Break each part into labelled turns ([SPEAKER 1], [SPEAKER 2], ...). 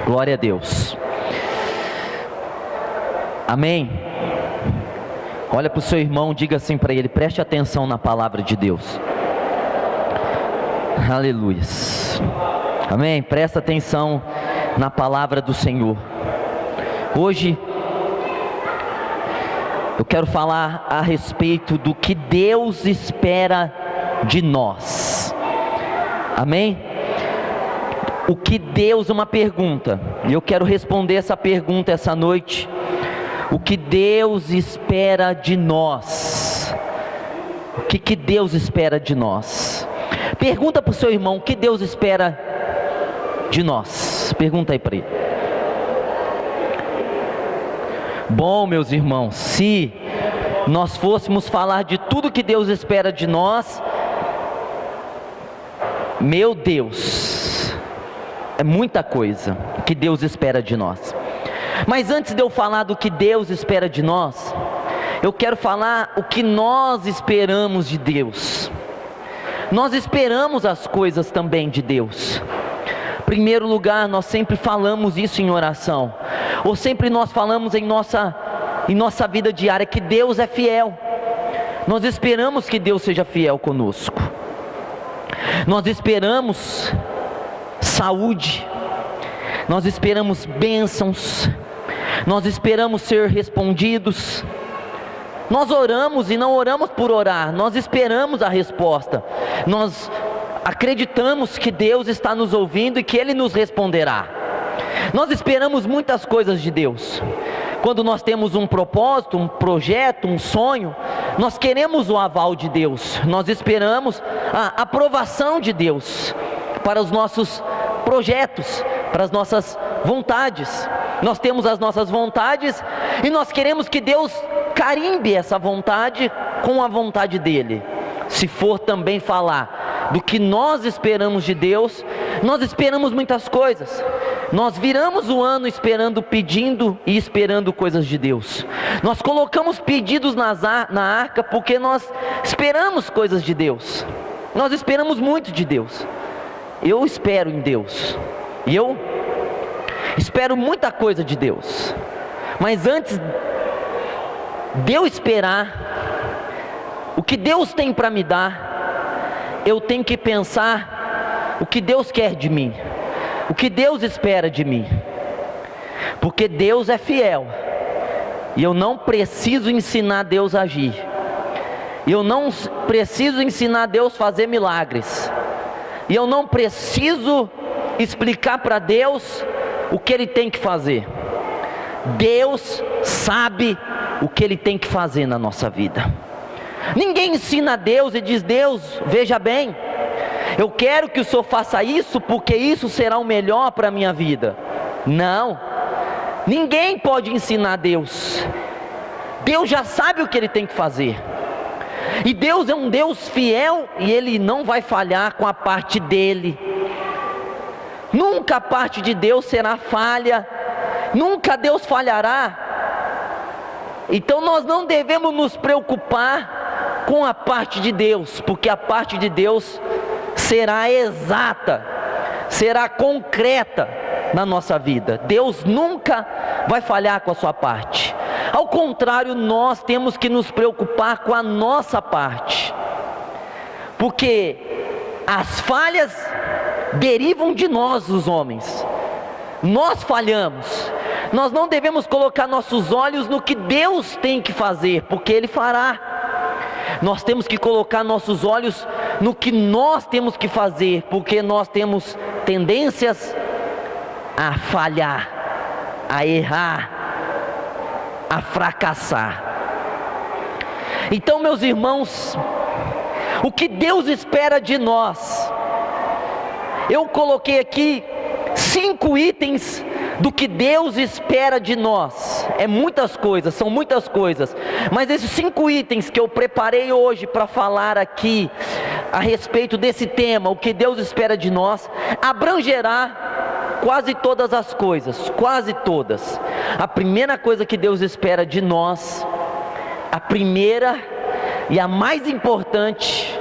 [SPEAKER 1] Glória a Deus. Amém. Olha para o seu irmão, diga assim para ele: preste atenção na palavra de Deus. Aleluia. Amém. Presta atenção na palavra do Senhor. Hoje eu quero falar a respeito do que Deus espera de nós. Amém? O que Deus, uma pergunta, e eu quero responder essa pergunta essa noite. O que Deus espera de nós? O que Deus espera de nós? Pergunta para o seu irmão: o que Deus espera de nós? Pergunta aí para ele. Bom, meus irmãos, se nós fôssemos falar de tudo que Deus espera de nós, meu Deus, é muita coisa que Deus espera de nós. Mas antes de eu falar do que Deus espera de nós, eu quero falar o que nós esperamos de Deus. Nós esperamos as coisas também de Deus. Em primeiro lugar, nós sempre falamos isso em oração, ou sempre nós falamos em nossa vida diária, que Deus é fiel. Nós esperamos que Deus seja fiel conosco. Nós esperamos saúde, nós esperamos bênçãos, nós esperamos ser respondidos. Nós oramos e não oramos por orar, nós esperamos a resposta. Nós acreditamos que Deus está nos ouvindo e que Ele nos responderá. Nós esperamos muitas coisas de Deus. Quando nós temos um propósito, um projeto, um sonho, nós queremos o aval de Deus. Nós esperamos a aprovação de Deus para os nossos projetos, para as nossas vontades. Nós temos as nossas vontades e nós queremos que Deus carimbe essa vontade com a vontade dEle. Se for também falar do que nós esperamos de Deus, nós esperamos muitas coisas. Nós viramos o ano pedindo e esperando coisas de Deus. Nós colocamos pedidos na arca porque nós esperamos coisas de Deus. Nós esperamos muito de Deus. Eu espero em Deus, e eu espero muita coisa de Deus. Mas antes de eu esperar o que Deus tem para me dar, eu tenho que pensar o que Deus quer de mim, o que Deus espera de mim. Porque Deus é fiel, e eu não preciso ensinar Deus a agir. Eu não preciso ensinar Deus a fazer milagres. E eu não preciso explicar para Deus o que Ele tem que fazer. Deus sabe o que Ele tem que fazer na nossa vida. Ninguém ensina a Deus e diz: Deus, veja bem, eu quero que o Senhor faça isso porque isso será o melhor para a minha vida. Não, ninguém pode ensinar a Deus. Deus já sabe o que Ele tem que fazer. E Deus é um Deus fiel, e Ele não vai falhar com a parte dEle. Nunca a parte de Deus será falha, nunca Deus falhará. Então nós não devemos nos preocupar com a parte de Deus, porque a parte de Deus será exata, será concreta na nossa vida. Deus nunca vai falhar com a sua parte. Ao contrário, nós temos que nos preocupar com a nossa parte, porque as falhas derivam de nós, os homens. Nós falhamos. Nós não devemos colocar nossos olhos no que Deus tem que fazer, porque Ele fará. Nós temos que colocar nossos olhos no que nós temos que fazer, porque nós temos tendências a falhar, a errar, a fracassar. Então, meus irmãos, o que Deus espera de nós, eu coloquei aqui 5 itens do que Deus espera de nós. É muitas coisas, são muitas coisas, mas esses 5 itens que eu preparei hoje para falar aqui a respeito desse tema, o que Deus espera de nós, abrangerá quase todas as coisas, quase todas. A primeira coisa que Deus espera de nós, a primeira e a mais importante,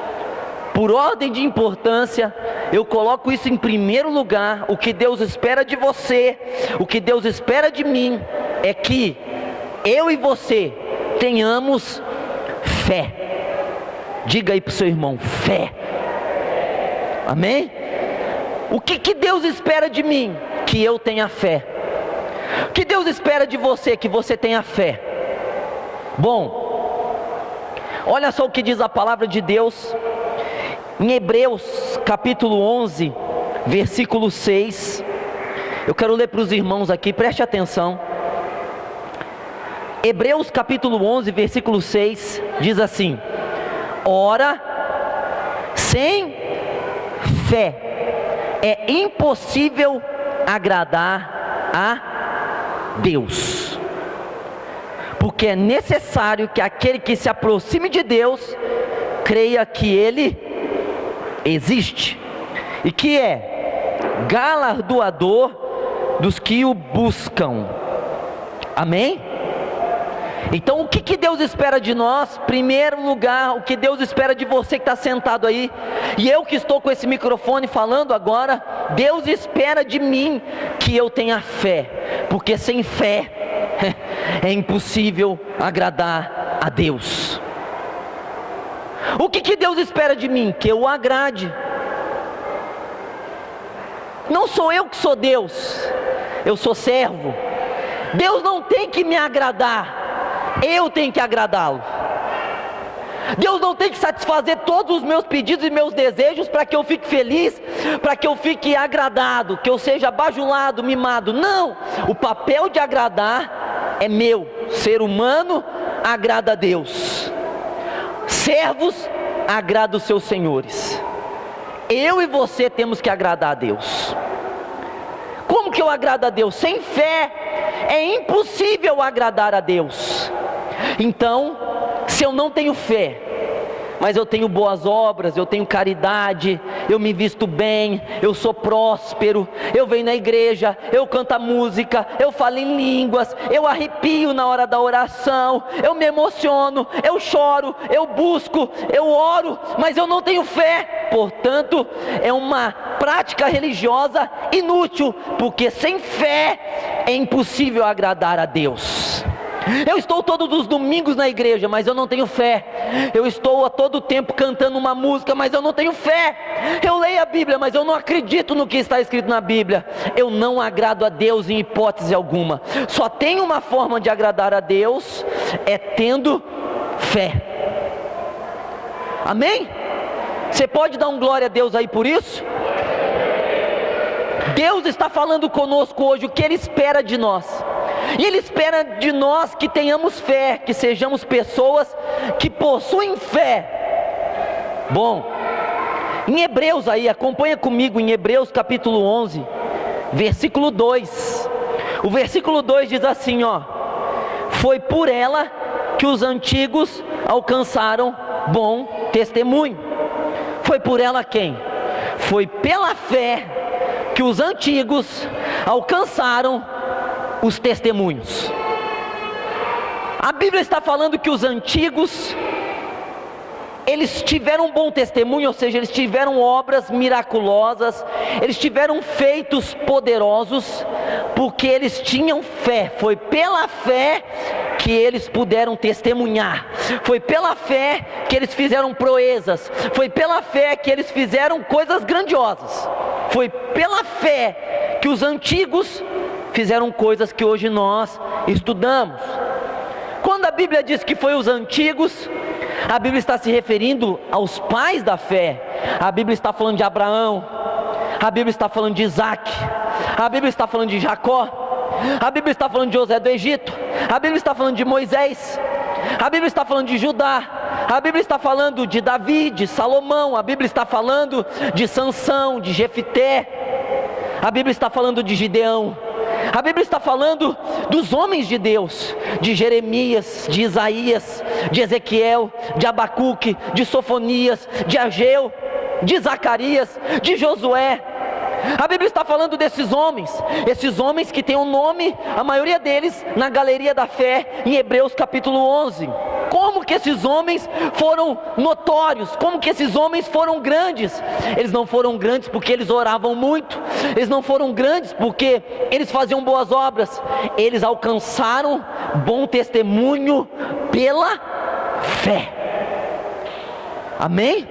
[SPEAKER 1] por ordem de importância, eu coloco isso em primeiro lugar. O que Deus espera de você, o que Deus espera de mim, é que eu e você tenhamos fé. Diga aí para o seu irmão, fé. Amém? O que Deus espera de mim? Que eu tenha fé. O que Deus espera de você? Que você tenha fé. Bom, olha só o que diz a palavra de Deus em Hebreus capítulo 11, versículo 6. Eu quero ler para os irmãos aqui, preste atenção. Hebreus capítulo 11, versículo 6, diz assim: ora, sem fé é impossível agradar a Deus, porque é necessário que aquele que se aproxime de Deus creia que Ele existe e que é galardoador dos que o buscam. Amém? Então o que Deus espera de nós? Primeiro lugar, o que Deus espera de você que está sentado aí, e eu que estou com esse microfone falando agora, Deus espera de mim que eu tenha fé, porque sem fé é impossível agradar a Deus. O que Deus espera de mim? Que eu o agrade. Não sou eu que sou Deus, eu sou servo. Deus não tem que me agradar, eu tenho que agradá-lo. Deus não tem que satisfazer todos os meus pedidos e meus desejos para que eu fique feliz, para que eu fique agradado, que eu seja bajulado, mimado. Não, o papel de agradar é meu. Ser humano agrada a Deus, servos agradam os seus senhores. Eu e você temos que agradar a Deus. Como que eu agrado a Deus? Sem fé é impossível agradar a Deus. Então, se eu não tenho fé, mas eu tenho boas obras, eu tenho caridade, eu me visto bem, eu sou próspero, eu venho na igreja, eu canto a música, eu falo em línguas, eu arrepio na hora da oração, eu me emociono, eu choro, eu busco, eu oro, mas eu não tenho fé. Portanto, é uma prática religiosa inútil, porque sem fé é impossível agradar a Deus. Eu estou todos os domingos na igreja, mas eu não tenho fé. Eu estou a todo tempo cantando uma música, mas eu não tenho fé. Eu leio a Bíblia, mas eu não acredito no que está escrito na Bíblia. Eu não agrado a Deus em hipótese alguma. Só tem uma forma de agradar a Deus, é tendo fé. Amém? Você pode dar um glória a Deus aí por isso? Deus está falando conosco hoje o que Ele espera de nós. E Ele espera de nós que tenhamos fé, que sejamos pessoas que possuem fé. Bom, em Hebreus aí, acompanha comigo em Hebreus capítulo 11, versículo 2. O versículo 2 diz assim, ó: foi por ela que os antigos alcançaram bom testemunho. Foi por ela quem? Foi pela fé que os antigos alcançaram os testemunhos. A Bíblia está falando que os antigos, eles tiveram um bom testemunho, ou seja, eles tiveram obras miraculosas, eles tiveram feitos poderosos, porque eles tinham fé. Foi pela fé que eles puderam testemunhar, foi pela fé que eles fizeram proezas, foi pela fé que eles fizeram coisas grandiosas, foi pela fé que os antigos fizeram coisas que hoje nós estudamos. Quando a Bíblia diz que foi os antigos, a Bíblia está se referindo aos pais da fé. A Bíblia está falando de Abraão, a Bíblia está falando de Isaac, a Bíblia está falando de Jacó, a Bíblia está falando de José do Egito, a Bíblia está falando de Moisés, a Bíblia está falando de Judá, a Bíblia está falando de Davi, de Salomão, a Bíblia está falando de Sansão, de Jefité, a Bíblia está falando de Gideão, a Bíblia está falando dos homens de Deus, de Jeremias, de Isaías, de Ezequiel, de Abacuque, de Sofonias, de Ageu, de Zacarias, de Josué. A Bíblia está falando desses homens, esses homens que têm um nome, a maioria deles, na galeria da fé, em Hebreus capítulo 11. Como que esses homens foram notórios? Como que esses homens foram grandes? Eles não foram grandes porque eles oravam muito. Eles não foram grandes porque eles faziam boas obras. Eles alcançaram bom testemunho pela fé. Amém?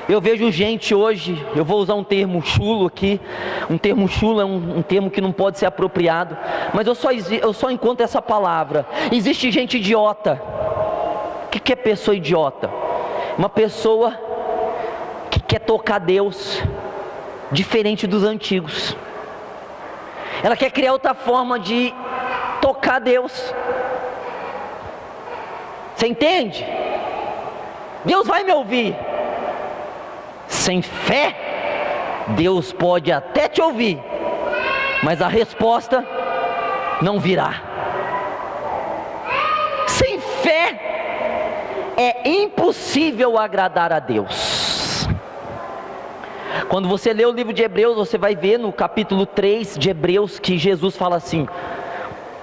[SPEAKER 1] Eu vejo gente hoje, eu vou usar um termo chulo aqui. Um termo chulo é um termo que não pode ser apropriado, mas eu só encontro essa palavra. Existe gente idiota. O que é pessoa idiota? Uma pessoa que quer tocar Deus diferente dos antigos. Ela quer criar outra forma de tocar Deus. Você entende? Deus vai me ouvir. Sem fé, Deus pode até te ouvir, mas a resposta não virá. Sem fé, é impossível agradar a Deus. Quando você lê o livro de Hebreus, você vai ver no capítulo 3 de Hebreus que Jesus fala assim: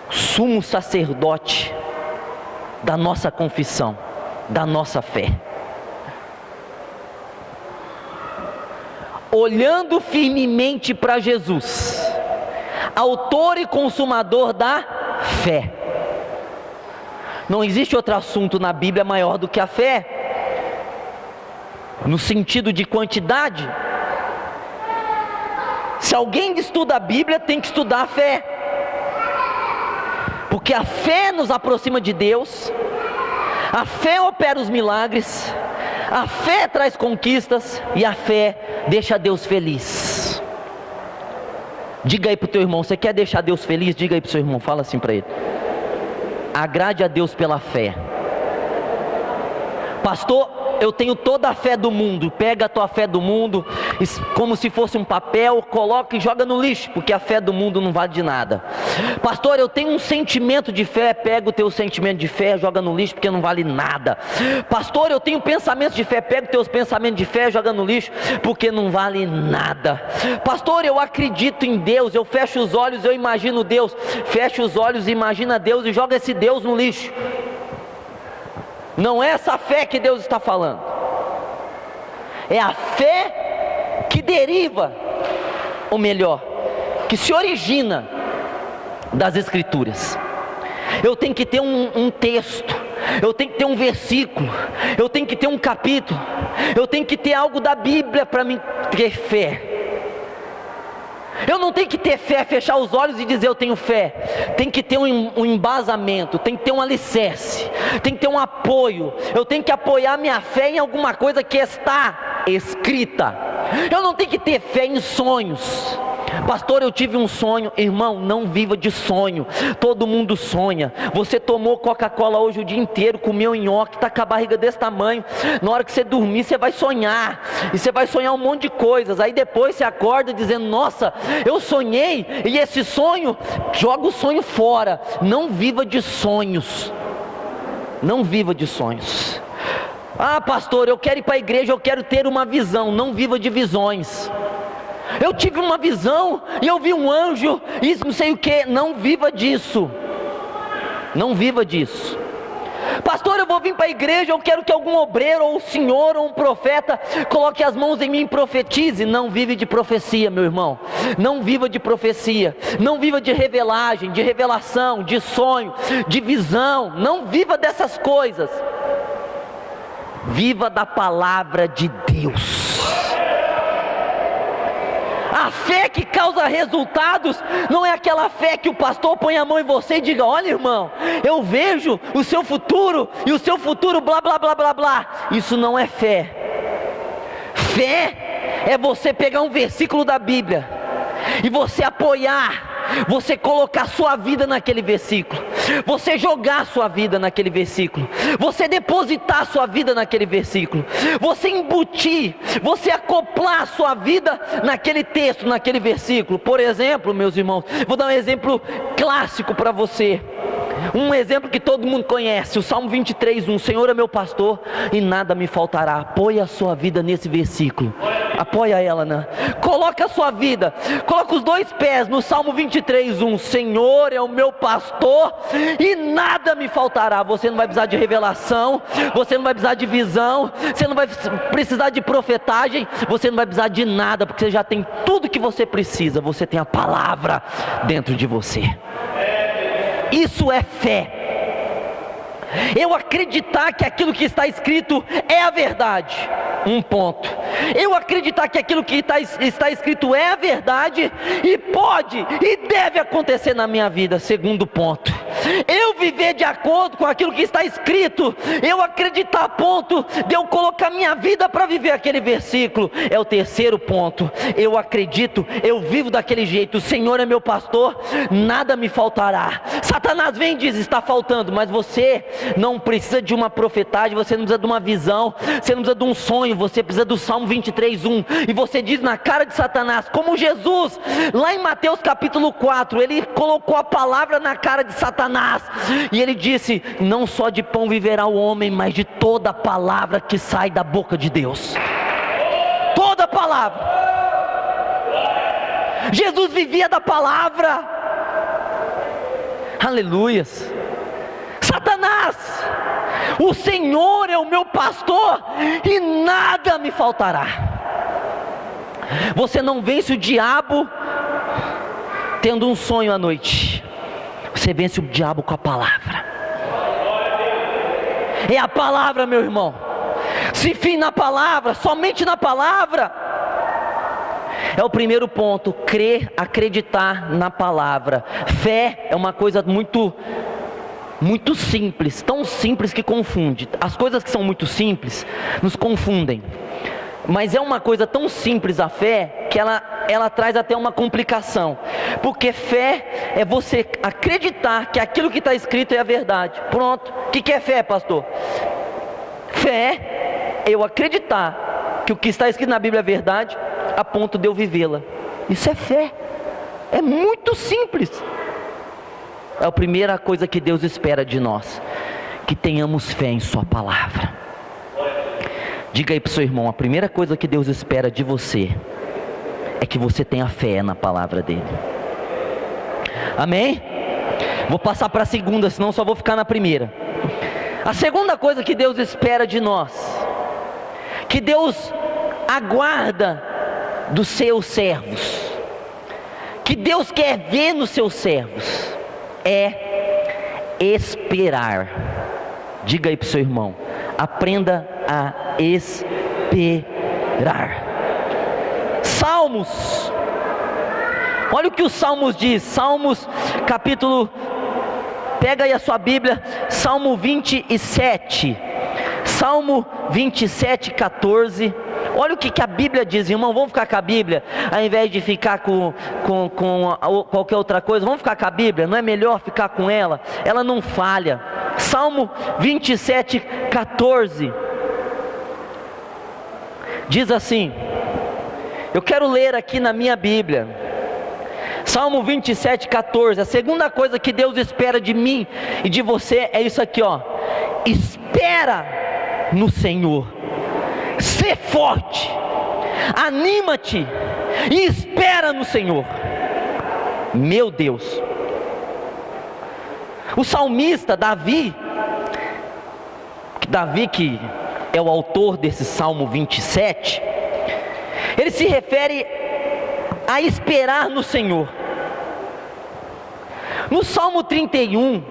[SPEAKER 1] sumo sacerdote da nossa confissão, da nossa fé. Olhando firmemente para Jesus, autor e consumador da fé. Não existe outro assunto na Bíblia maior do que a fé, no sentido de quantidade. Se alguém estuda a Bíblia, tem que estudar a fé, porque a fé nos aproxima de Deus, a fé opera os milagres, a fé traz conquistas e a fé deixa Deus feliz. Diga aí para o teu irmão: você quer deixar Deus feliz? Diga aí para o seu irmão, fala assim para ele: agrade a Deus pela fé. Pastor, eu tenho toda a fé do mundo. Pega a tua fé do mundo, como se fosse um papel, coloca e joga no lixo, porque a fé do mundo não vale de nada. Pastor, eu tenho um sentimento de fé. Pega o teu sentimento de fé, joga no lixo, porque não vale nada. Pastor, eu tenho pensamentos de fé. Pega os teus pensamentos de fé, joga no lixo, porque não vale nada. Pastor, eu acredito em Deus. Eu fecho os olhos, eu imagino Deus. Fecha os olhos, imagina Deus e joga esse Deus no lixo. Não é essa fé que Deus está falando. É a fé que deriva, ou melhor, que se origina das Escrituras. Eu tenho que ter um texto, eu tenho que ter um versículo, eu tenho que ter um capítulo, eu tenho que ter algo da Bíblia para mim ter fé. Eu não tenho que ter fé, fechar os olhos e dizer eu tenho fé. Tem que ter um embasamento, tem que ter um alicerce, tem que ter um apoio. Eu tenho que apoiar minha fé em alguma coisa que está escrita. Eu não tenho que ter fé em sonhos. Pastor, eu tive um sonho. Irmão, não viva de sonho. Todo mundo sonha. Você tomou Coca-Cola hoje o dia inteiro, comeu nhoque, está com a barriga desse tamanho. Na hora que você dormir, você vai sonhar. E você vai sonhar um monte de coisas. Aí depois você acorda dizendo: nossa, eu sonhei. E esse sonho, joga o sonho fora. Não viva de sonhos. Não viva de sonhos. Ah, pastor, eu quero ir para a igreja, eu quero ter uma visão. Não viva de visões. Eu tive uma visão e eu vi um anjo e não sei o que. Não viva disso. Não viva disso. Pastor, eu vou vir para a igreja, eu quero que algum obreiro, ou um senhor, ou um profeta coloque as mãos em mim e profetize. Não vive de profecia, meu irmão. Não viva de profecia. Não viva de revelagem, de revelação, de sonho, de visão. Não viva dessas coisas. Viva da palavra de Deus. A fé que causa resultados não é aquela fé que o pastor põe a mão em você e diga: olha, irmão, eu vejo o seu futuro, e o seu futuro blá blá blá blá blá. Isso não é fé. Fé é você pegar um versículo da Bíblia e você apoiar, você colocar sua vida naquele versículo, você jogar sua vida naquele versículo, você depositar sua vida naquele versículo, você embutir, você acoplar sua vida naquele texto, naquele versículo. Por exemplo, meus irmãos, vou dar um exemplo clássico para você. Um exemplo que todo mundo conhece, o Salmo 23:1, o Senhor é meu pastor e nada me faltará. Apoie a sua vida nesse versículo, apoia ela, né? Coloca a sua vida, coloca os dois pés no Salmo 23:1, Senhor é o meu pastor e nada me faltará. Você não vai precisar de revelação, você não vai precisar de visão, você não vai precisar de profetagem, você não vai precisar de nada, porque você já tem tudo que você precisa, você tem a palavra dentro de você. Isso é fé. Eu acreditar que aquilo que está escrito é a verdade. Um ponto. Eu acreditar que aquilo que está escrito é a verdade e pode e deve acontecer na minha vida. Segundo ponto. Eu viver de acordo com aquilo que está escrito. Eu acreditar a ponto de eu colocar minha vida para viver aquele versículo. É o terceiro ponto. Eu acredito, eu vivo daquele jeito. O Senhor é meu pastor, nada me faltará. Satanás vem e diz, está faltando, mas você não precisa de uma profetagem, você não precisa de uma visão, você não precisa de um sonho, você precisa do Salmo 23:1, e você diz na cara de Satanás, como Jesus, lá em Mateus capítulo 4, ele colocou a palavra na cara de Satanás, e ele disse, não só de pão viverá o homem, mas de toda a palavra que sai da boca de Deus. Toda a palavra. Jesus vivia da palavra. Aleluias. Satanás, o Senhor é o meu pastor e nada me faltará. Você não vence o diabo tendo um sonho à noite, você vence o diabo com a palavra. É a palavra, meu irmão. Se firme na palavra, somente na palavra. É o primeiro ponto, crer, acreditar na palavra. Fé é uma coisa muito simples, tão simples que confunde. As coisas que são muito simples nos confundem, mas é uma coisa tão simples a fé que ela traz até uma complicação, porque fé é você acreditar que aquilo que está escrito é a verdade. Pronto. O que é fé, pastor? Fé é eu acreditar que o que está escrito na Bíblia é verdade a ponto de eu vivê-la. Isso é fé. É muito simples. É a primeira coisa que Deus espera de nós, que tenhamos fé em sua palavra. Diga aí para o seu irmão, a primeira coisa que Deus espera de você é que você tenha fé na palavra dele. Amém? Vou passar para a segunda, senão só vou ficar na primeira. A segunda coisa que Deus espera de nós, que Deus aguarda dos seus servos, que Deus quer ver nos seus servos, é esperar. Diga aí para o seu irmão, aprenda a esperar. Salmos, olha o que os Salmos diz. Salmos capítulo, pega aí a sua Bíblia, Salmo 27, Salmo 27, 14. Olha o que a Bíblia diz, irmão. Vamos ficar com a Bíblia, ao invés de ficar com qualquer outra coisa. Vamos ficar com a Bíblia, não é melhor ficar com ela? Ela não falha. Salmo 27, 14 diz assim, eu quero ler aqui na minha Bíblia, Salmo 27, 14, a segunda coisa que Deus espera de mim e de você é isso aqui, ó: espera no Senhor, sê forte, anima-te e espera no Senhor. Meu Deus, o salmista Davi, que é o autor desse Salmo 27, ele se refere a esperar no Senhor. No Salmo 31,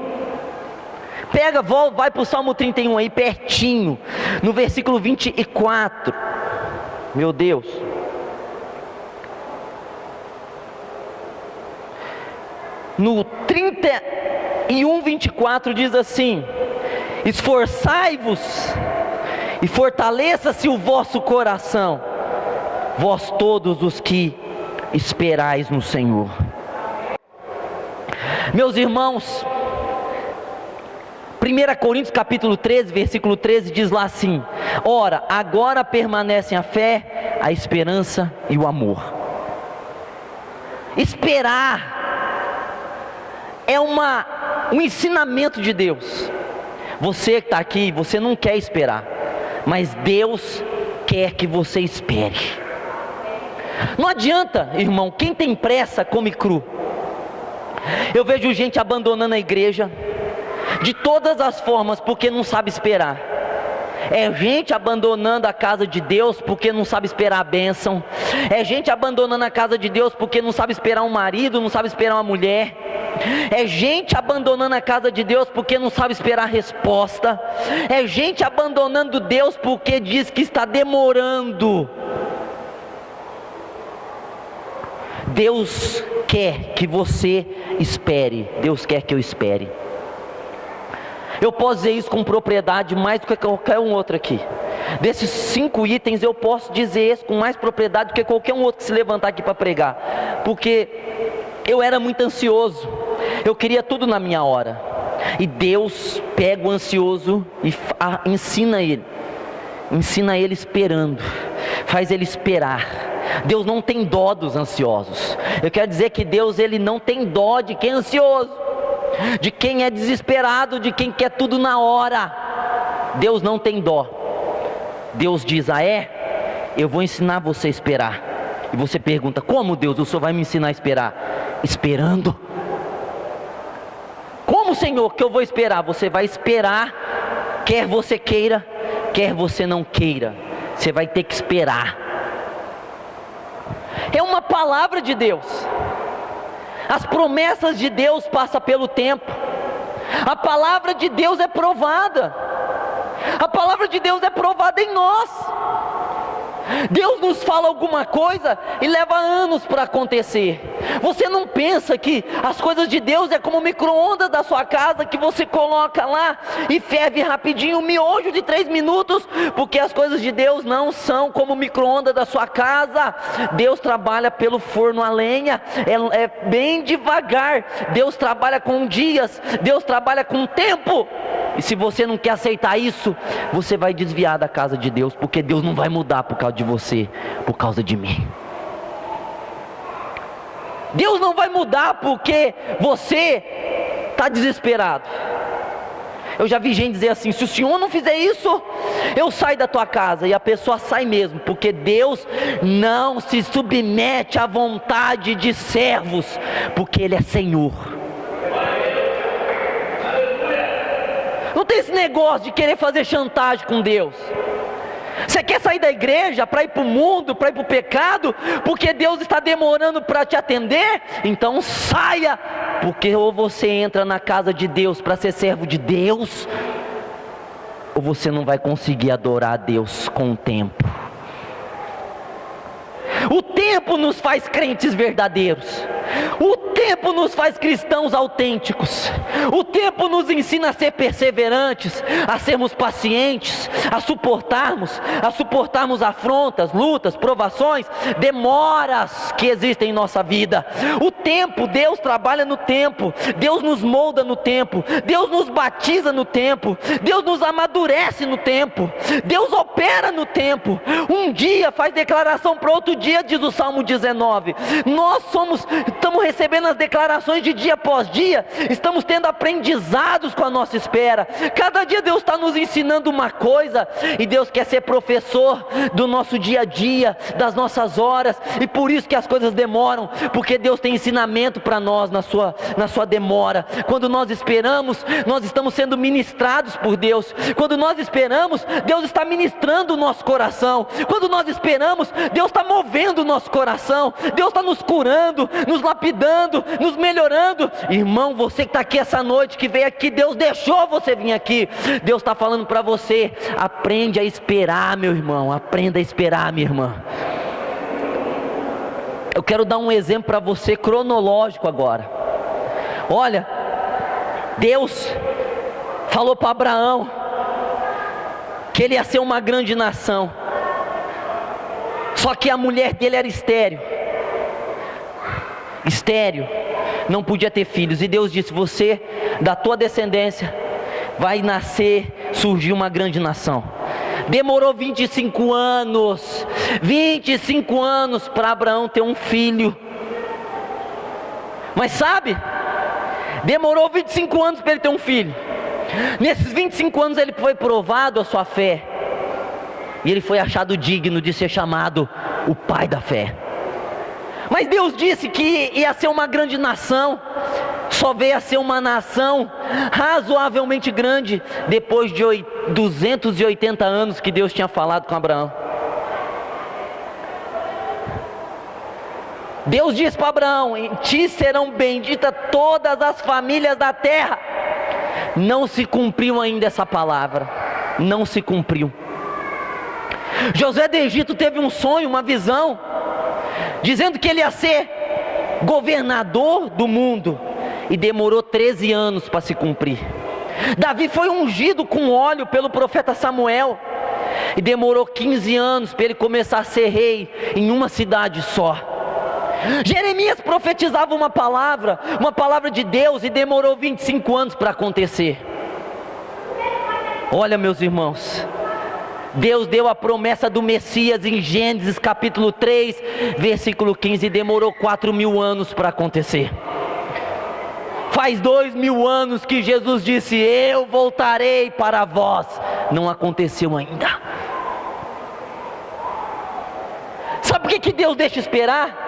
[SPEAKER 1] vai para o Salmo 31 aí pertinho, no versículo 24, meu Deus, no 31, 24 diz assim: esforçai-vos e fortaleça-se o vosso coração, vós todos os que esperais no Senhor. Meus irmãos, 1 Coríntios capítulo 13, versículo 13 diz lá assim: ora, agora permanecem a fé, a esperança e o amor. Esperar é uma um ensinamento de Deus. Você que está aqui, você não quer esperar, mas Deus quer que você espere. Não adianta, irmão, quem tem pressa come cru. Eu vejo gente abandonando a igreja de todas as formas porque não sabe esperar. É gente abandonando a casa de Deus porque não sabe esperar a bênção. É gente abandonando a casa de Deus porque não sabe esperar um marido, não sabe esperar uma mulher. É gente abandonando a casa de Deus porque não sabe esperar a resposta. É gente abandonando Deus porque diz que está demorando. Deus quer que você espere. Deus quer que eu espere. Eu posso dizer isso com propriedade mais do que qualquer um outro aqui. Desses 5 itens eu posso dizer isso com mais propriedade do que qualquer um outro que se levantar aqui para pregar. Porque eu era muito ansioso. Eu queria tudo na minha hora. E Deus pega o ansioso e ensina ele. Ensina ele esperando. Faz ele esperar. Deus não tem dó dos ansiosos. Eu quero dizer que Deus, ele não tem dó de quem é ansioso, de quem é desesperado, de quem quer tudo na hora. Deus não tem dó. Deus diz: eu vou ensinar você a esperar. E você pergunta: como, Deus, o Senhor vai me ensinar a esperar? Esperando. Como, Senhor, que eu vou esperar? Você vai esperar, quer você queira, quer você não queira. Você vai ter que esperar. É uma palavra de Deus. As promessas de Deus passam pelo tempo. A palavra de Deus é provada. A palavra de Deus é provada em nós. Deus nos fala alguma coisa e leva anos para acontecer. Você não pensa que as coisas de Deus é como o micro-ondas da sua casa, que você coloca lá e ferve rapidinho um miojo de 3 minutos, porque as coisas de Deus não são como o micro-ondas da sua casa. Deus trabalha pelo forno a lenha, é bem devagar. Deus trabalha com dias, Deus trabalha com tempo. E se você não quer aceitar isso, você vai desviar da casa de Deus, porque Deus não vai mudar por causa de você, por causa de mim. Deus não vai mudar porque você está desesperado. Eu já vi gente dizer assim: se o Senhor não fizer isso, eu saio da tua casa. E a pessoa sai mesmo, porque Deus não se submete à vontade de servos, porque Ele é Senhor. Não tem esse negócio de querer fazer chantagem com Deus. Você quer sair da igreja para ir para o mundo, para ir para o pecado, porque Deus está demorando para te atender? Então saia, porque ou você entra na casa de Deus para ser servo de Deus, ou você não vai conseguir adorar a Deus com o tempo. O tempo nos faz crentes verdadeiros. O tempo nos faz cristãos autênticos. O tempo nos ensina a ser perseverantes, a sermos pacientes, a suportarmos afrontas, lutas, provações, demoras que existem em nossa vida. O tempo, Deus trabalha no tempo. Deus nos molda no tempo. Deus nos batiza no tempo. Deus nos amadurece no tempo. Deus opera no tempo. Um dia faz declaração para outro dia, diz o Salmo 19. Nós estamos recebendo as declarações de dia após dia. Estamos tendo aprendizados com a nossa espera. Cada dia Deus está nos ensinando uma coisa. E Deus quer ser professor do nosso dia a dia, das nossas horas. E por isso que as coisas demoram, porque Deus tem ensinamento para nós na sua demora. Quando nós esperamos, nós estamos sendo ministrados por Deus. Quando nós esperamos, Deus está ministrando o nosso coração. Quando nós esperamos, Deus está movendo o nosso coração. Deus está nos curando, nos lapidando, nos melhorando. Irmão, você que está aqui essa noite, que veio aqui, Deus deixou você vir aqui. Deus está falando para você: aprende a esperar, meu irmão. Aprenda a esperar, minha irmã. Eu quero dar um exemplo para você cronológico agora. Olha, Deus falou para Abraão que ele ia ser uma grande nação. Só que a mulher dele era estéril, não podia ter filhos. E Deus disse: você, da tua descendência, vai surgir uma grande nação. Demorou 25 anos para Abraão ter um filho. Mas sabe, Demorou 25 anos para ele ter um filho. Nesses 25 anos ele foi provado a sua fé, e ele foi achado digno de ser chamado o pai da fé. Mas Deus disse que ia ser uma grande nação. Só veio a ser uma nação razoavelmente grande depois de 280 anos que Deus tinha falado com Abraão. Deus disse para Abraão: em ti serão benditas todas as famílias da terra. Não se cumpriu ainda essa palavra. Não se cumpriu. José do Egito teve um sonho, uma visão, dizendo que ele ia ser governador do mundo, e demorou 13 anos para se cumprir. Davi foi ungido com óleo pelo profeta Samuel, e demorou 15 anos para ele começar a ser rei em uma cidade só. Jeremias profetizava uma palavra de Deus, e demorou 25 anos para acontecer. Olha, meus irmãos, Deus deu a promessa do Messias em Gênesis capítulo 3, versículo 15, e demorou 4.000 anos para acontecer. Faz 2.000 anos que Jesus disse: eu voltarei para vós. Não aconteceu ainda. Sabe por que Deus deixa esperar?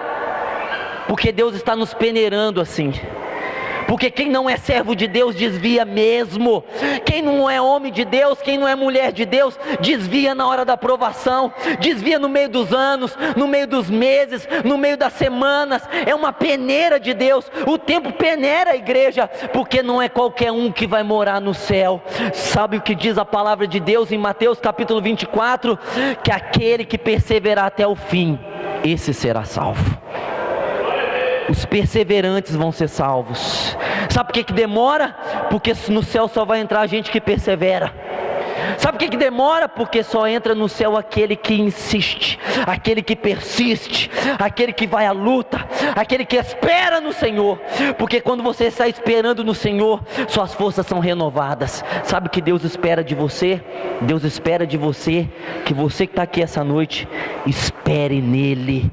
[SPEAKER 1] Porque Deus está nos peneirando assim. Porque quem não é servo de Deus desvia mesmo. Quem não é homem de Deus, quem não é mulher de Deus, desvia na hora da provação, desvia no meio dos anos, no meio dos meses, no meio das semanas. É uma peneira de Deus. O tempo peneira a igreja, porque não é qualquer um que vai morar no céu. Sabe o que diz a palavra de Deus em Mateus capítulo 24? Que aquele que perseverar até o fim, esse será salvo. Os perseverantes vão ser salvos. Sabe por que demora? Porque no céu só vai entrar gente que persevera. Sabe por que demora? Porque só entra no céu aquele que insiste, aquele que persiste, aquele que vai à luta, aquele que espera no Senhor. Porque quando você está esperando no Senhor, suas forças são renovadas. Sabe o que Deus espera de você? Deus espera de você que você que está aqui essa noite, espere nele.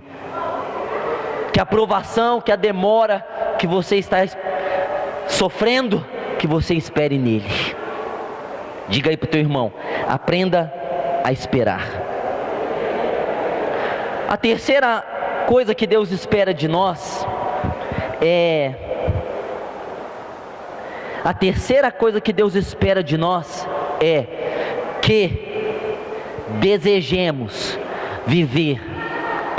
[SPEAKER 1] Que a provação, que a demora que você está sofrendo, que você espere nele. Diga aí para o teu irmão: aprenda a esperar. A terceira coisa que Deus espera de nós é... A terceira coisa que Deus espera de nós é que desejemos viver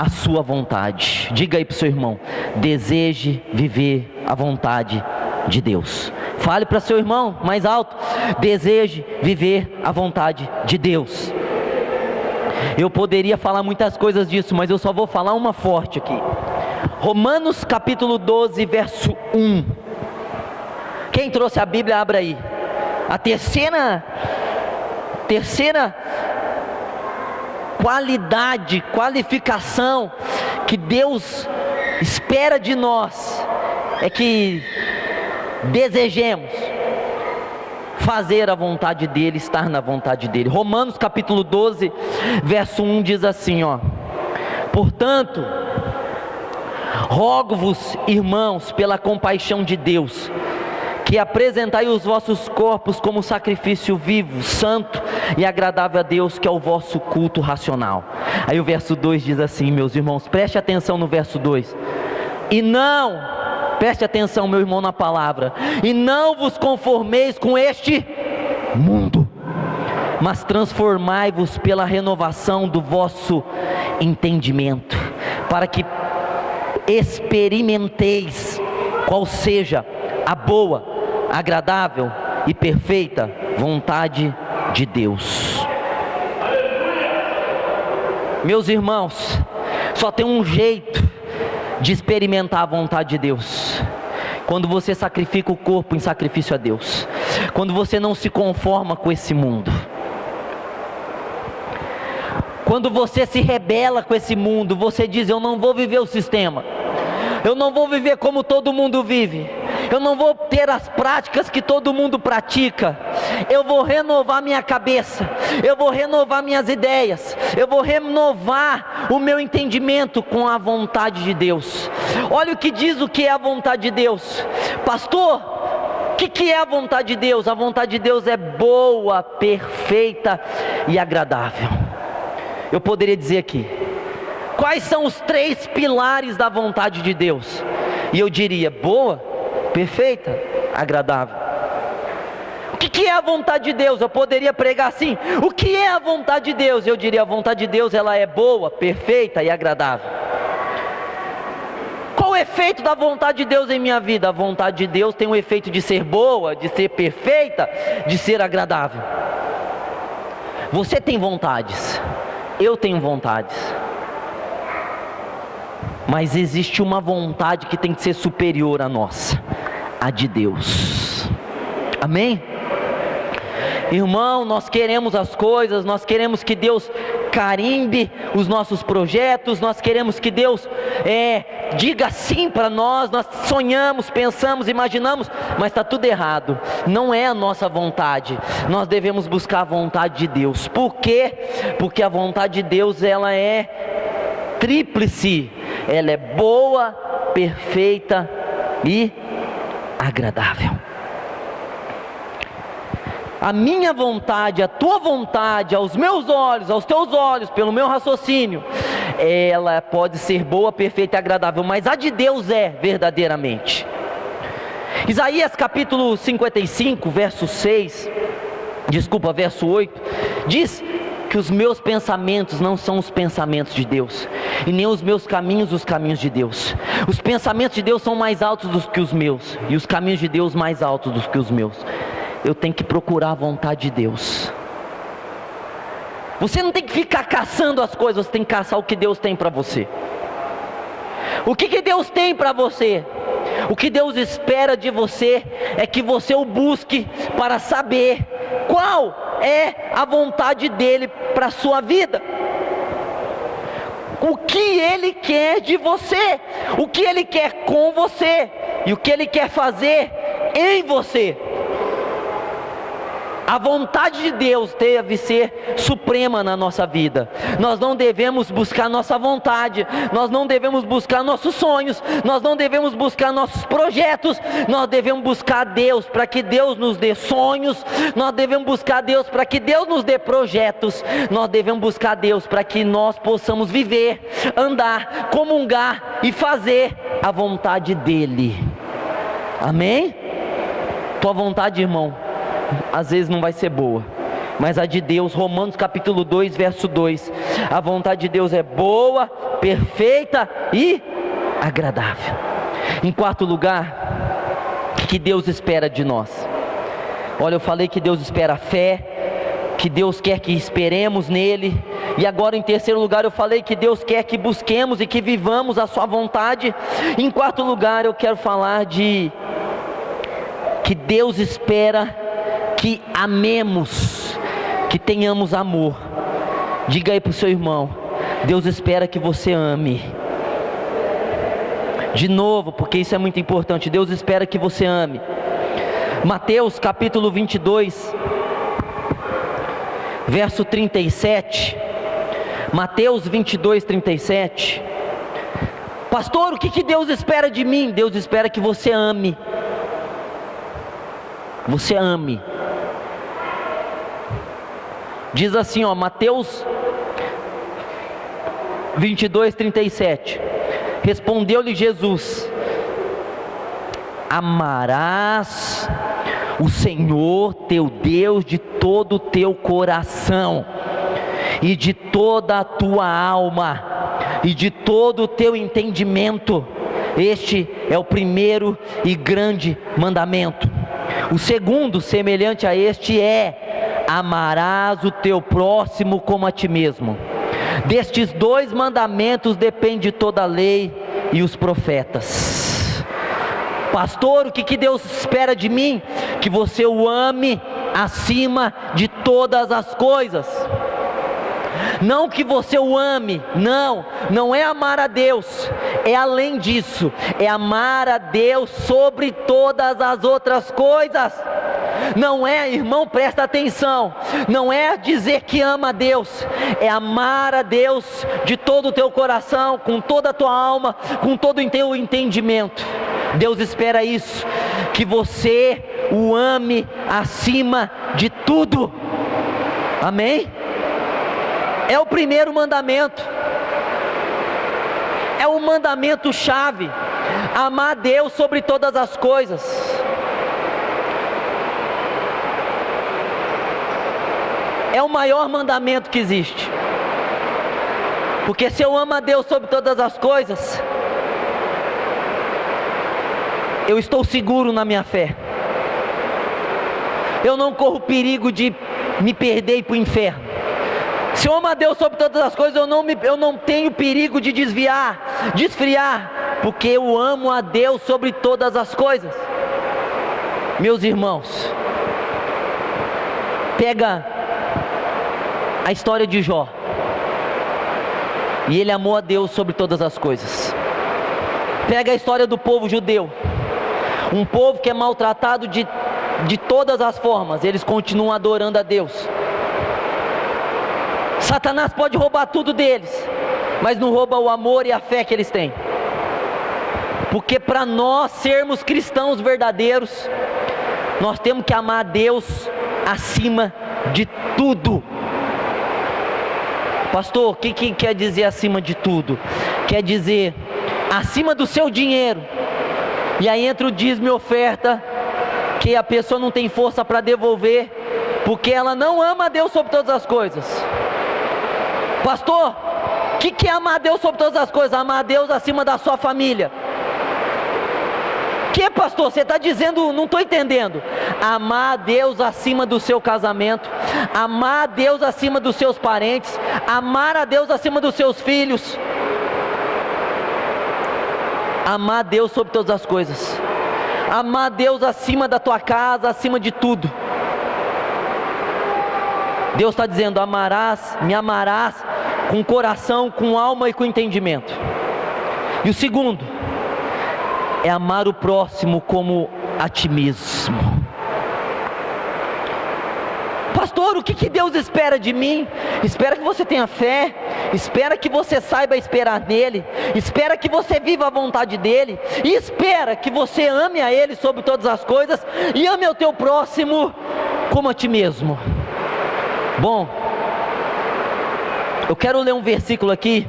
[SPEAKER 1] a sua vontade. Diga aí para o seu irmão: deseje viver a vontade de Deus. Fale para seu irmão mais alto: deseje viver a vontade de Deus. Eu poderia falar muitas coisas disso, mas eu só vou falar uma forte aqui. Romanos capítulo 12, verso 1. Quem trouxe a Bíblia, abra aí. A terceira qualificação que Deus espera de nós é que desejemos fazer a vontade dEle, estar na vontade dEle. Romanos capítulo 12, verso 1 diz assim, ó: portanto, rogo-vos, irmãos, pela compaixão de Deus, que apresentai os vossos corpos como sacrifício vivo, santo e agradável a Deus, que é o vosso culto racional. Aí o verso 2 diz assim, meus irmãos, preste atenção no verso 2. E não, preste atenção, meu irmão, na palavra. E não vos conformeis com este mundo, mas transformai-vos pela renovação do vosso entendimento, para que experimenteis qual seja a boa, agradável e perfeita vontade de Deus. Meus irmãos, só tem um jeito de experimentar a vontade de Deus: quando você sacrifica o corpo em sacrifício a Deus, quando você não se conforma com esse mundo, quando você se rebela com esse mundo. Você diz: eu não vou viver o sistema, eu não vou viver como todo mundo vive, eu não vou ter as práticas que todo mundo pratica. Eu vou renovar minha cabeça, eu vou renovar minhas ideias, eu vou renovar o meu entendimento com a vontade de Deus. Olha o que diz o que é a vontade de Deus. Pastor, que é a vontade de Deus? A vontade de Deus é boa, perfeita e agradável. Eu poderia dizer aqui, quais são os 3 pilares da vontade de Deus? E eu diria, boa, perfeita, agradável. O que é a vontade de Deus? Eu poderia pregar assim, o que é a vontade de Deus? Eu diria, a vontade de Deus, ela é boa, perfeita e agradável. Qual o efeito da vontade de Deus em minha vida? A vontade de Deus tem o efeito de ser boa, de ser perfeita, de ser agradável. Você tem vontades, eu tenho vontades, mas existe uma vontade que tem que ser superior à nossa, a de Deus. Amém? Irmão, nós queremos as coisas, nós queremos que Deus carimbe os nossos projetos, nós queremos que Deus diga sim para nós, nós sonhamos, pensamos, imaginamos, mas está tudo errado, não é a nossa vontade. Nós devemos buscar a vontade de Deus. Por quê? Porque a vontade de Deus, ela é tríplice, ela é boa, perfeita e agradável. A minha vontade, a tua vontade, aos meus olhos, aos teus olhos, pelo meu raciocínio, ela pode ser boa, perfeita e agradável, mas a de Deus é verdadeiramente. Isaías capítulo 55, verso 8, diz que os meus pensamentos não são os pensamentos de Deus, e nem os meus caminhos os caminhos de Deus. Os pensamentos de Deus são mais altos do que os meus, e os caminhos de Deus mais altos do que os meus. Eu tenho que procurar a vontade de Deus. Você não tem que ficar caçando as coisas, você tem que caçar o que Deus tem para você. O que Deus tem para você? O que Deus espera de você é que você o busque para saber qual é a vontade dEle para a sua vida. O que Ele quer de você, o que Ele quer com você e o que Ele quer fazer em você. A vontade de Deus deve ser suprema na nossa vida. Nós não devemos buscar nossa vontade, nós não devemos buscar nossos sonhos, nós não devemos buscar nossos projetos. Nós devemos buscar Deus para que Deus nos dê sonhos, nós devemos buscar Deus para que Deus nos dê projetos, nós devemos buscar Deus para que nós possamos viver, andar, comungar e fazer a vontade dEle. Amém? Tua vontade, irmão, às vezes não vai ser boa, mas a de Deus, Romanos capítulo 2, verso 2, a vontade de Deus é boa, perfeita e agradável. Em quarto lugar, o que Deus espera de nós? Olha, eu falei que Deus espera a fé, que Deus quer que esperemos nele, e agora em terceiro lugar eu falei que Deus quer que busquemos e que vivamos a sua vontade. Em quarto lugar eu quero falar de que Deus espera que amemos, que tenhamos amor. Diga aí para o seu irmão, Deus espera que você ame. De novo, porque isso é muito importante, Deus espera que você ame. Mateus capítulo 22, verso 37, Mateus 22, 37. Pastor, o que Deus espera de mim? Deus espera que você ame. Você ame. Diz assim, Mateus 22, 37. Respondeu-lhe Jesus: amarás o Senhor teu Deus de todo o teu coração, e de toda a tua alma, e de todo o teu entendimento. Este é o primeiro e grande mandamento. O segundo, semelhante a este, é: amarás o teu próximo como a ti mesmo. Destes 2 mandamentos depende toda a lei e os profetas. Pastor, o que Deus espera de mim? Que você o ame acima de todas as coisas. Não que você o ame, não é amar a Deus, é além disso, é amar a Deus sobre todas as outras coisas. Não é, irmão, presta atenção, não é dizer que ama a Deus, é amar a Deus de todo o teu coração, com toda a tua alma, com todo o teu entendimento. Deus espera isso, que você o ame acima de tudo. Amém? É o primeiro mandamento. É o mandamento chave. Amar a Deus sobre todas as coisas. É o maior mandamento que existe. Porque se eu amo a Deus sobre todas as coisas, eu estou seguro na minha fé. Eu não corro perigo de me perder e ir para o inferno. Se eu amo a Deus sobre todas as coisas, eu não tenho perigo de desfriar, porque eu amo a Deus sobre todas as coisas. Meus irmãos, pega a história de Jó, e ele amou a Deus sobre todas as coisas. Pega a história do povo judeu, um povo que é maltratado de todas as formas, eles continuam adorando a Deus. Satanás pode roubar tudo deles, mas não rouba o amor e a fé que eles têm. Porque para nós sermos cristãos verdadeiros, nós temos que amar a Deus acima de tudo. Pastor, o que quer dizer acima de tudo? Quer dizer acima do seu dinheiro. E aí entra o dízimo e oferta, que a pessoa não tem força para devolver, porque ela não ama a Deus sobre todas as coisas. Pastor, o que é amar a Deus sobre todas as coisas? Amar a Deus acima da sua família. Que, pastor? Você está dizendo, não estou entendendo. Amar a Deus acima do seu casamento, amar a Deus acima dos seus parentes, amar a Deus acima dos seus filhos. Amar a Deus sobre todas as coisas. Amar a Deus acima da tua casa, acima de tudo. Deus está dizendo: me amarás com coração, com alma e com entendimento. E o segundo é amar o próximo como a ti mesmo. Pastor, o que Deus espera de mim? Espera que você tenha fé, espera que você saiba esperar nele, espera que você viva a vontade dele, e espera que você ame a ele sobre todas as coisas, e ame ao teu próximo como a ti mesmo. Bom, eu quero ler um versículo aqui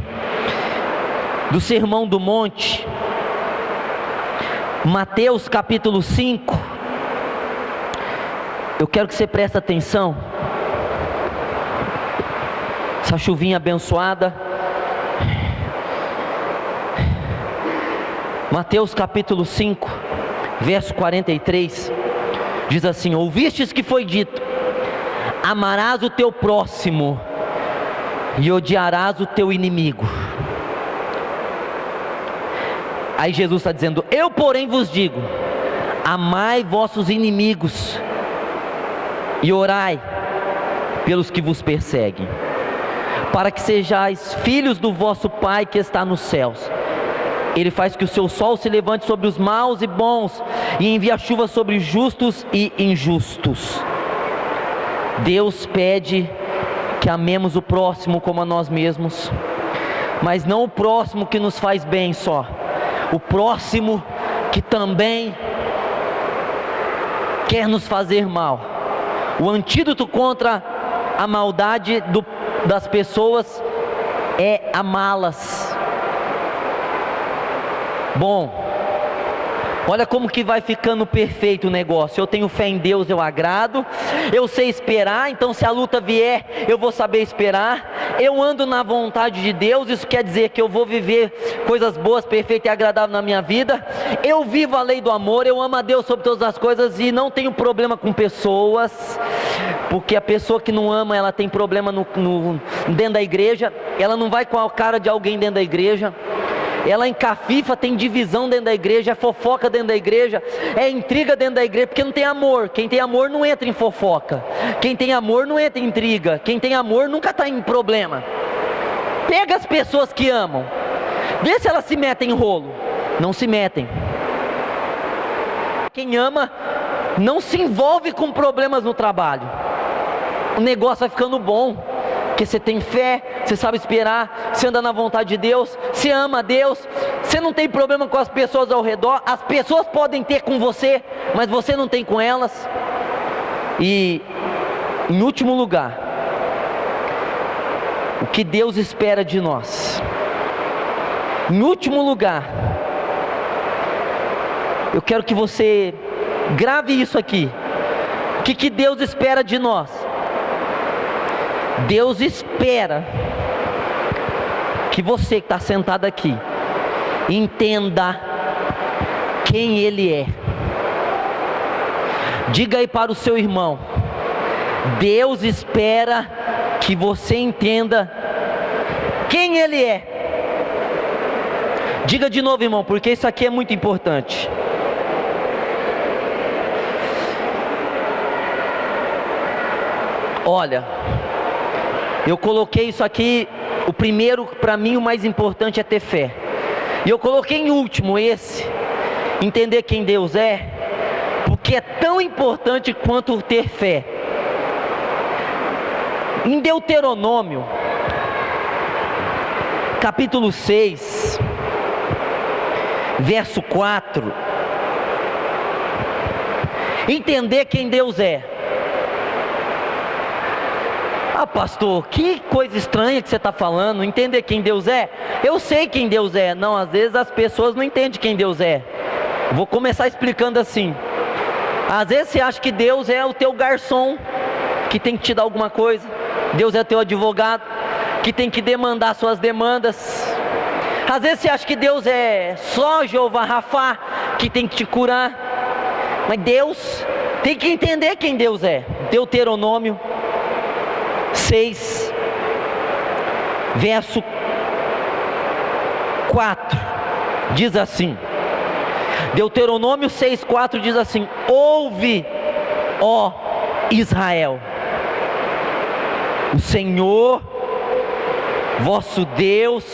[SPEAKER 1] do Sermão do Monte, Mateus capítulo 5. Eu quero que você preste atenção. Essa chuvinha abençoada. Mateus capítulo 5, verso 43, diz assim: ouvistes que foi dito: amarás o teu próximo e odiarás o teu inimigo. Aí Jesus está dizendo: eu porém vos digo, amai vossos inimigos e orai pelos que vos perseguem, para que sejais filhos do vosso Pai que está nos céus. Ele faz que o seu sol se levante sobre os maus e bons, e envia chuva sobre justos e injustos. Deus pede que amemos o próximo como a nós mesmos, mas não o próximo que nos faz bem só, o próximo que também quer nos fazer mal. O antídoto contra a maldade das pessoas é amá-las. Bom, olha como que vai ficando perfeito o negócio. Eu tenho fé em Deus, eu agrado. Eu sei esperar, então se a luta vier, eu vou saber esperar. Eu ando na vontade de Deus, isso quer dizer que eu vou viver coisas boas, perfeitas e agradáveis na minha vida. Eu vivo a lei do amor, eu amo a Deus sobre todas as coisas e não tenho problema com pessoas, porque a pessoa que não ama, ela tem problema dentro da igreja. Ela não vai com a cara de alguém dentro da igreja. Ela encafifa, tem divisão dentro da igreja, é fofoca dentro da igreja, é intriga dentro da igreja, porque não tem amor. Quem tem amor não entra em fofoca, quem tem amor não entra em intriga, quem tem amor nunca está em problema. Pega as pessoas que amam, vê se elas se metem em rolo. Não se metem. Quem ama não se envolve com problemas no trabalho. O negócio vai ficando bom, porque você tem fé, você sabe esperar, você anda na vontade de Deus, você ama a Deus, você não tem problema com as pessoas ao redor, as pessoas podem ter com você, mas você não tem com elas. E em último lugar, o que Deus espera de nós. Em último lugar, eu quero que você grave isso aqui. O que Deus espera de nós? Deus espera que você que está sentado aqui entenda quem Ele é. Diga aí para o seu irmão: Deus espera que você entenda quem Ele é. Diga de novo, irmão, porque isso aqui é muito importante. Olha, eu coloquei isso aqui, o primeiro, para mim o mais importante é ter fé. E eu coloquei em último esse, entender quem Deus é, porque é tão importante quanto ter fé. Em Deuteronômio, capítulo 6, verso 4, entender quem Deus é. Ah, pastor, que coisa estranha que você está falando, entender quem Deus é? Eu sei quem Deus é. Não, às vezes as pessoas não entendem quem Deus é. Vou começar explicando assim. Às vezes você acha que Deus é o teu garçom, que tem que te dar alguma coisa. Deus é o teu advogado, que tem que demandar suas demandas. Às vezes você acha que Deus é só Jeová Rafá, que tem que te curar. Mas Deus tem que entender quem Deus é. Deuteronômio 6, verso 4, diz assim. Deuteronômio 6,4 diz assim: ouve, ó Israel, o Senhor vosso Deus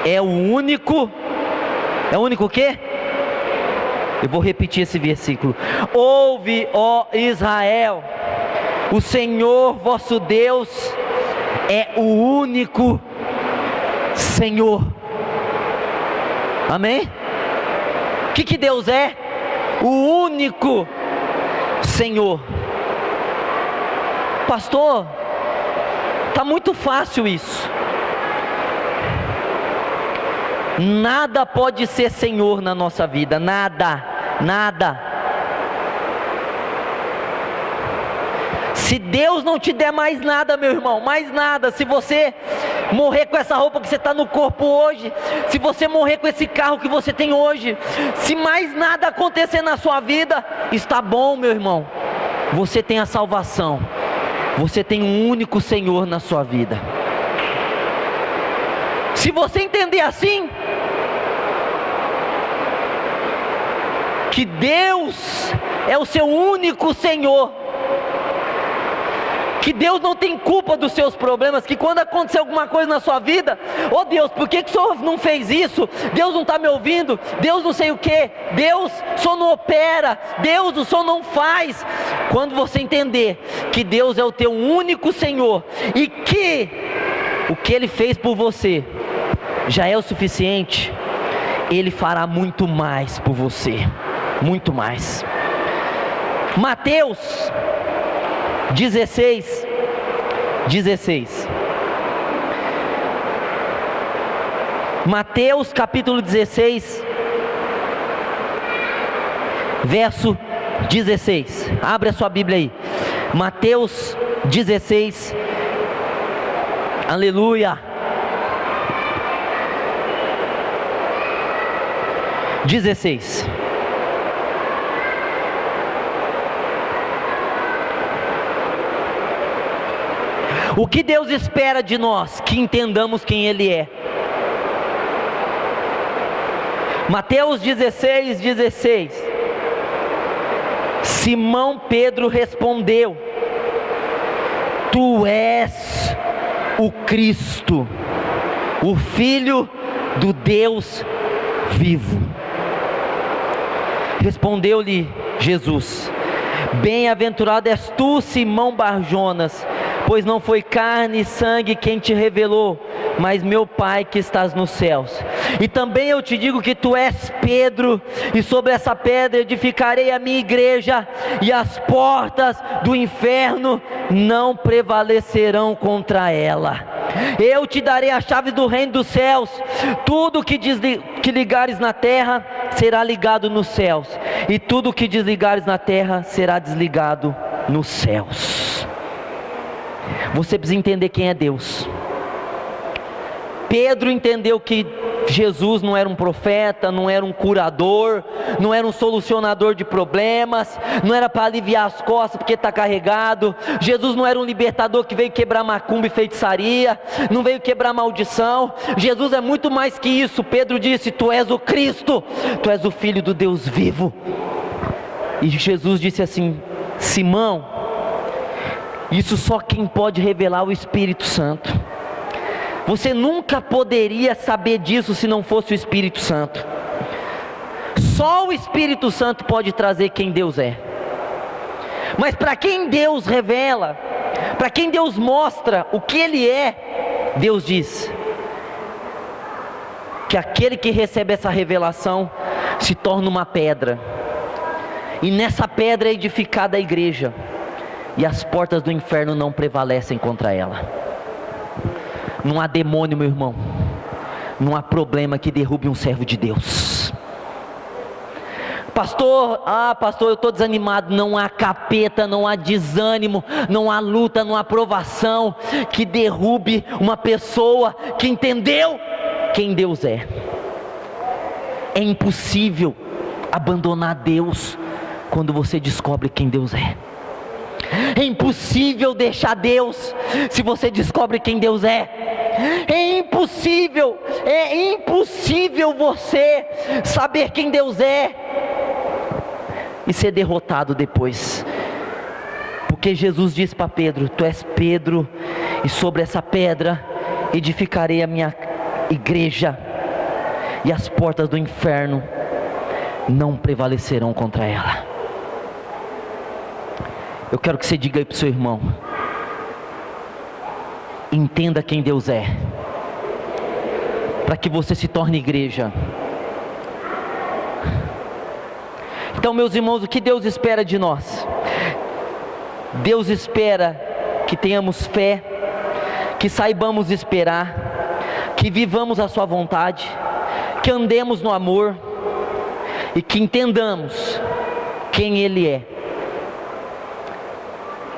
[SPEAKER 1] é o único o quê? Eu vou repetir esse versículo. Ouve, ó Israel, o Senhor vosso Deus é o único Senhor. Amém? O que Deus é? O único Senhor. Pastor, está muito fácil isso. Nada pode ser Senhor na nossa vida, nada, nada. Se Deus não te der mais nada, meu irmão, mais nada, se você morrer com essa roupa que você está no corpo hoje, se você morrer com esse carro que você tem hoje, se mais nada acontecer na sua vida, está bom, meu irmão. Você tem a salvação, você tem um único Senhor na sua vida. Se você entender assim, que Deus é o seu único Senhor, que Deus não tem culpa dos seus problemas, que quando acontecer alguma coisa na sua vida, oh Deus, por que o Senhor não fez isso? Deus não está me ouvindo, Deus não sei o que, Deus só não opera, Deus o Senhor não faz. Quando você entender que Deus é o teu único Senhor, e que o que Ele fez por você já é o suficiente, Ele fará muito mais por você, muito mais. Mateus 16. Mateus capítulo 16, verso 16. Abre a sua Bíblia aí. Mateus 16. Aleluia. 16. O que Deus espera de nós? Que entendamos quem Ele é. Mateus 16, 16. Simão Pedro respondeu: Tu és o Cristo, o Filho do Deus vivo. Respondeu-lhe Jesus: Bem-aventurado és tu, Simão Barjonas, pois não foi carne e sangue quem te revelou, mas meu Pai que estás nos céus. E também eu te digo que tu és Pedro, e sobre essa pedra edificarei a minha igreja, e as portas do inferno não prevalecerão contra ela. Eu te darei as chaves do reino dos céus. Tudo que ligares na terra será ligado nos céus, e tudo que desligares na terra será desligado nos céus. Você precisa entender quem é Deus. Pedro entendeu que Jesus não era um profeta, não era um curador, não era um solucionador de problemas, não era para aliviar as costas porque está carregado. Jesus não era um libertador que veio quebrar macumba e feitiçaria, não veio quebrar maldição. Jesus é muito mais que isso. Pedro disse: tu és o Cristo, tu és o Filho do Deus vivo. E Jesus disse assim: Simão, isso só quem pode revelar é o Espírito Santo. Você nunca poderia saber disso se não fosse o Espírito Santo. Só o Espírito Santo pode trazer quem Deus é. Mas para quem Deus revela, para quem Deus mostra o que Ele é, Deus diz que aquele que recebe essa revelação se torna uma pedra, e nessa pedra é edificada a igreja, e as portas do inferno não prevalecem contra ela. Não há demônio, meu irmão, não há problema que derrube um servo de Deus. Pastor, eu estou desanimado. Não há capeta, não há desânimo, não há luta, não há provação que derrube uma pessoa que entendeu quem Deus é. É impossível abandonar Deus quando você descobre quem Deus é. É impossível deixar Deus se você descobre quem Deus é. É impossível você saber quem Deus é e ser derrotado depois. Porque Jesus disse para Pedro: tu és Pedro, e sobre essa pedra edificarei a minha igreja, e as portas do inferno não prevalecerão contra ela. Eu quero que você diga aí para o seu irmão: entenda quem Deus é, para que você se torne igreja. Então, meus irmãos, o que Deus espera de nós? Deus espera que tenhamos fé, que saibamos esperar, que vivamos a sua vontade, que andemos no amor e que entendamos quem Ele é.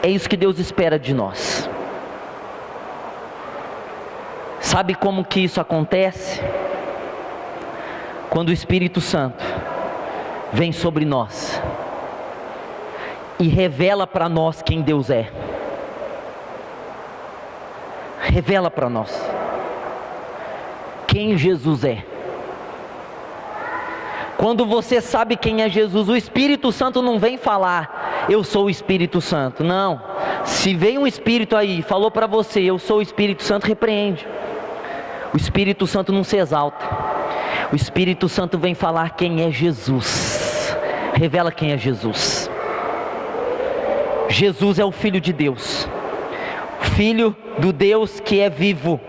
[SPEAKER 1] É isso que Deus espera de nós. Sabe como que isso acontece? Quando o Espírito Santo vem sobre nós e revela para nós quem Deus é. Revela para nós quem Jesus é. Quando você sabe quem é Jesus, o Espírito Santo não vem falar: eu sou o Espírito Santo. Não. Se vem um Espírito aí e falou para você: eu sou o Espírito Santo, repreende. O Espírito Santo não se exalta. O Espírito Santo vem falar quem é Jesus. Revela quem é Jesus. Jesus é o Filho de Deus, Filho do Deus que é vivo,